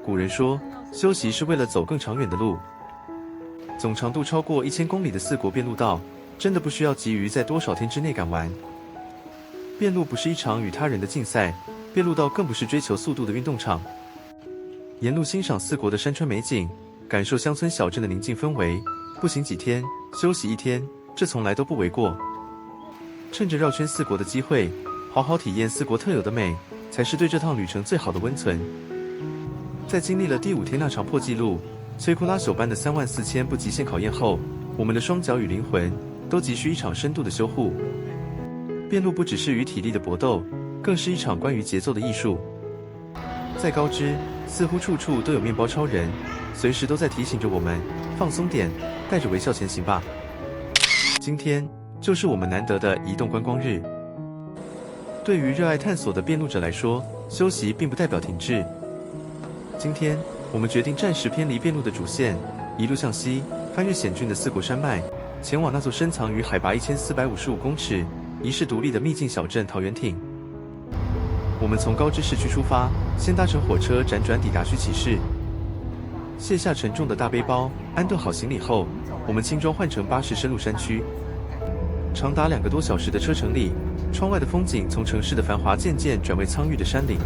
古人說，修習是為了走更長遠的路。總長度超過1000公里的4國遍路道，真的不需要急於在多少天之內趕完。遍路不是一場與他人的競賽，遍路道更不是追求速度的運動場。沿路欣賞4國的山川美景，感受鄉村小鎮的寧靜氛圍，步行幾天，休息1天，這從來都不為過。趁着繞圈4國的機會，好好體驗4國特有的美，才是對這趟旅程最好的溫存。在經歷了第5天那場破紀錄、摧枯拉朽般的34000步極限考驗後，我們的雙腳與靈魂都急需一場深度的修護。遍路不只是與體力的搏鬥，更是一場關於節奏的藝術。在高知，似乎處處都有麵包超人，隨時都在提醒着我們放鬆點，帶着微笑前行吧。今天就是我們難得的移動觀光日。對於熱愛探索的遍路者來說，休息並不代表停滯。今天我們決定暫時偏離遍路的主線，一路向西，翻越險峻的4國山脈，前往那座深藏於海拔1455公尺、遺世獨立的秘境小鎮桃源町。我們從高知市區出發，先搭乘火車輾轉抵達須崎市。卸下沉重的大背包，安頓好行李後，我們輕裝換乘巴士深入山區。長達2個多小時的車程裡，窗外的風景從城市的繁華漸漸轉為蒼鬱的山嶺。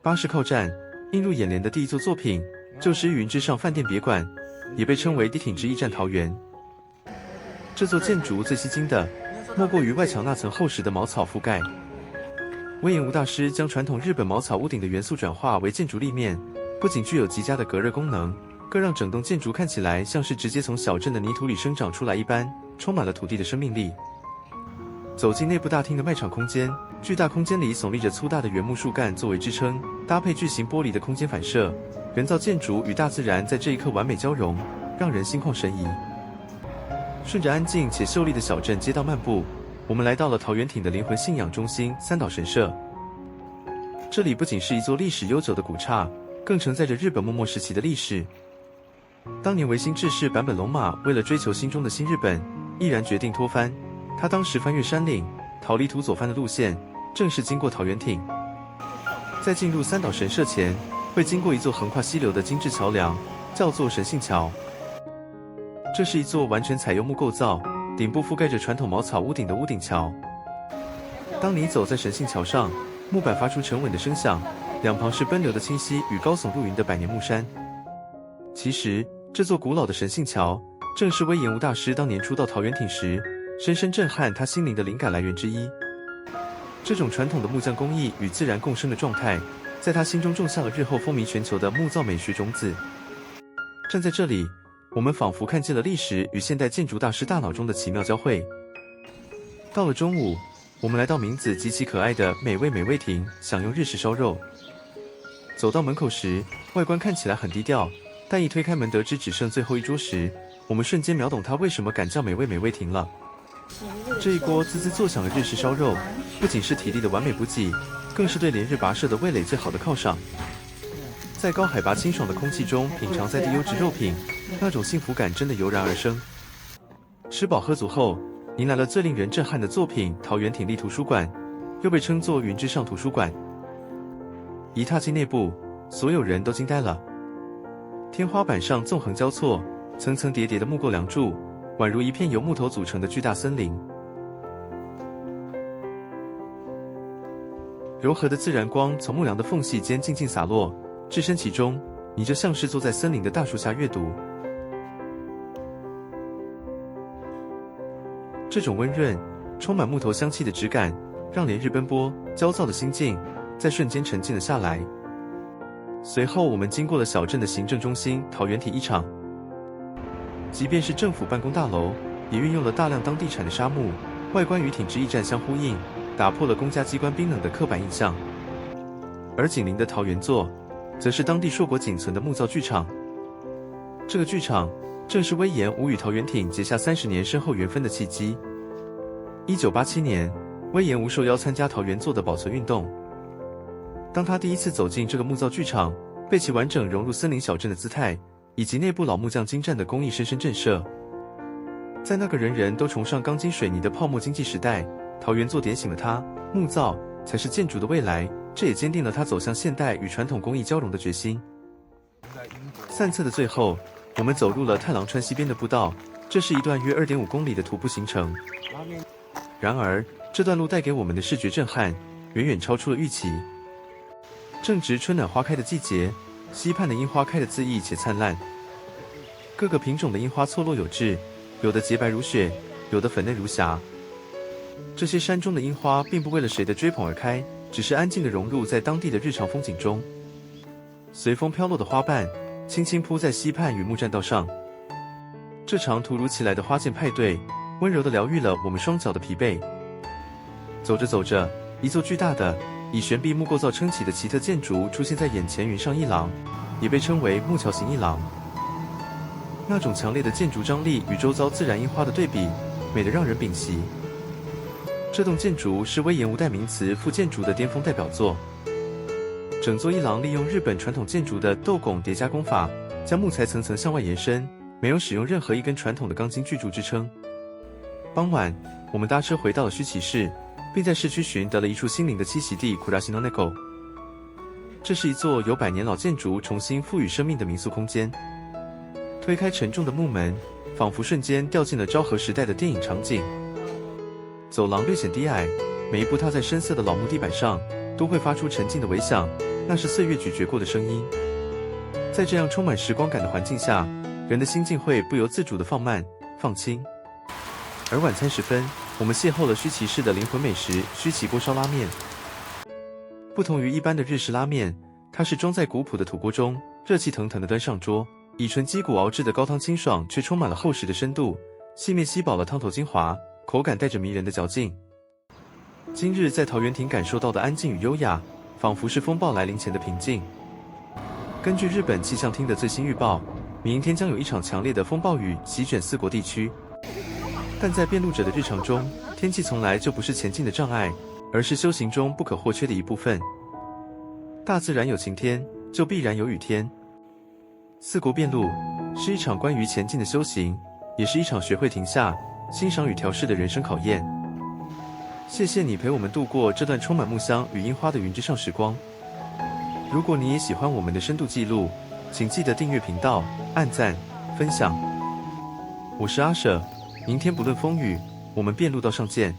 巴士靠站，映入眼簾的第一座作品就是雲之上飯店別館，也被稱為迪町之驛站桃源。這座建築最吸睛的，莫過於外牆那層厚實的茅草覆蓋。隈研吾大師將傳統日本茅草屋頂的元素轉化為建築立面，不僅具有極佳的隔熱功能，更讓整棟建築看起來像是直接從小鎮的泥土裡生長出來一般，充滿了土地的生命力。走進內部大廳的賣場空間，巨大空間裡聳立着粗大的原木樹幹作為支撐，搭配巨型玻璃的空間反射，人造建築與大自然在這一刻完美交融，讓人心曠神怡。順着安靜且秀麗的小鎮街道漫步，我們來到了桃源町的靈魂信仰中心三島神社。這裡不僅是一座歷史悠久的古剎，更承載着日本幕末時期的歷史。當年維新志士坂本龍馬為了追求心中的新日本，毅然決定脫藩。他當時翻越山嶺，逃離土佐藩的路線，正是經過桃源町。在進入三島神社前，會經過一座橫跨溪流的精緻橋梁，叫做神幸橋。這是一座完全採用木構造，頂部覆蓋着傳統茅草屋頂的屋頂橋。當你走在神幸橋上，木板發出沉穩的聲響，兩旁是奔流的清溪與高聳入雲的百年木山。其實，這座古老的神幸橋，正是隈研吾大師當年初到桃源町時，深深震撼他心靈的靈感來源之一。這種傳統的木匠工藝與自然共生的狀態，在他心中種下了日後風靡全球的木造美學種子。站在這裡，我們仿佛看見了歷史與現代建築大師大腦中的奇妙交匯。到了中午，我們來到名字極其可愛的美味亭，享用日式燒肉。走到門口時，外觀看起來很低調，但一推開門得知只剩最後一桌時，我們瞬間秒懂它為什麼敢叫美味亭了。這一鍋滋滋作響的日式燒肉，不僅是體力的完美補給，更是對連日跋涉的味蕾最好的犒賞。在高海拔清爽的空氣中品嘗在地優質肉品，那種幸福感真的油然而生。吃飽喝足後，迎來了最令人震撼的作品——桃源町立圖書館，又被稱作雲之上圖書館。一踏進內部，所有人都驚呆了。天花板上縱橫交錯，層層疊疊的木構梁柱，宛如一片由木頭組成的巨大森林。柔和的自然光從木梁的縫隙間靜靜灑落，置身其中，你就像是坐在森林的大樹下閱讀。這種溫潤、充滿木頭香氣的質感，讓連日奔波、焦躁的心境在瞬間沉靜了下來。隨後，我們經過了小鎮的行政中心桃源町一場。即便是政府辦公大樓，也運用了大量當地產的紗木，外觀與町之驛站相呼應，打破了公家機關冰冷的刻板印象。而緊鄰的桃源座，則是當地碩果僅存的木造劇場。這個劇場正是隈研吾與桃源町結下30年深厚緣分的契機。1987年，隈研吾受邀參加桃源座的保存運動。當他第一次走進這個木造劇場，被其完整融入森林小鎮的姿態，以及內部老木匠精湛的工藝深深震懾。在那個人人都崇尚鋼筋水泥的泡沫經濟時代，桃源座點醒了他，木造才是建築的未來，這也堅定了他走向現代與傳統工藝交融的決心。散策的最後，我們走入了太郎川西邊的步道，這是一段約 2.5 公里的徒步行程。然而，這段路帶給我們的視覺震撼，遠遠超出了預期。正值春暖花開的季節，溪畔的櫻花開得恣意且燦爛，各個品種的櫻花錯落有致，有的潔白如雪，有的粉嫩如霞。這些山中的櫻花並不為了誰的追捧而開，只是安靜地融入在當地的日常風景中。隨風飄落的花瓣，輕輕鋪在溪畔與木棧道上。這場突如其來的花見派對，溫柔地療癒了我們雙腳的疲憊。走着走着，一座巨大的以懸臂木構造撐起的奇特建築出現在眼前，雲上一廊，也被稱為木橋型一廊。那種強烈的建築張力與周遭自然櫻花的對比，美得讓人屏息。這棟建築是隈研吾代名詞復建築的巔峰代表作。整座一廊利用日本傳統建築的斗拱疊加工法，將木材層層向外延伸，沒有使用任何一根傳統的鋼筋巨柱支撐。傍晚，我們搭車回到了須崎市，並在市區尋得了一處心靈的棲息地 Kurashino Neko。這是一座由100年老建築重新賦予生命的民宿空間。推開沉重的木門，仿佛瞬間掉進了昭和時代的電影場景。走廊略顯低矮，每一步踏在深色的老木地板上，都會發出沉靜的微響，那是歲月咀嚼過的聲音。在這樣充滿時光感的環境下，人的心境會不由自主地放慢、放輕。而晚餐時分，我們邂逅了須崎市的靈魂美食——須崎鍋燒拉麵。不同於一般的日式拉麵，它是裝在古樸的土鍋中，熱氣騰騰地端上桌。以純雞骨熬制的高湯清爽，卻充滿了厚實的深度，細麵吸飽了湯頭精華，口感帶着迷人的嚼勁。今日在桃園町感受到的安靜與優雅，仿佛是風暴來臨前的平靜。根據日本氣象廳的最新預報，明天將有一場強烈的風暴雨席捲四國地區。但在遍路者的日常中，天氣從來就不是前進的障礙，而是修行中不可或缺的一部分。大自然有晴天，就必然有雨天。四國遍路是一場關於前進的修行，也是一場學會停下、欣賞與調適的人生考驗。謝謝你陪我們度過這段充滿木香與櫻花的雲之上時光。如果你也喜歡我們的深度記錄，請記得訂閱頻道、按讚、分享。我是阿舍，明天不論風雨，我們遍路道上見。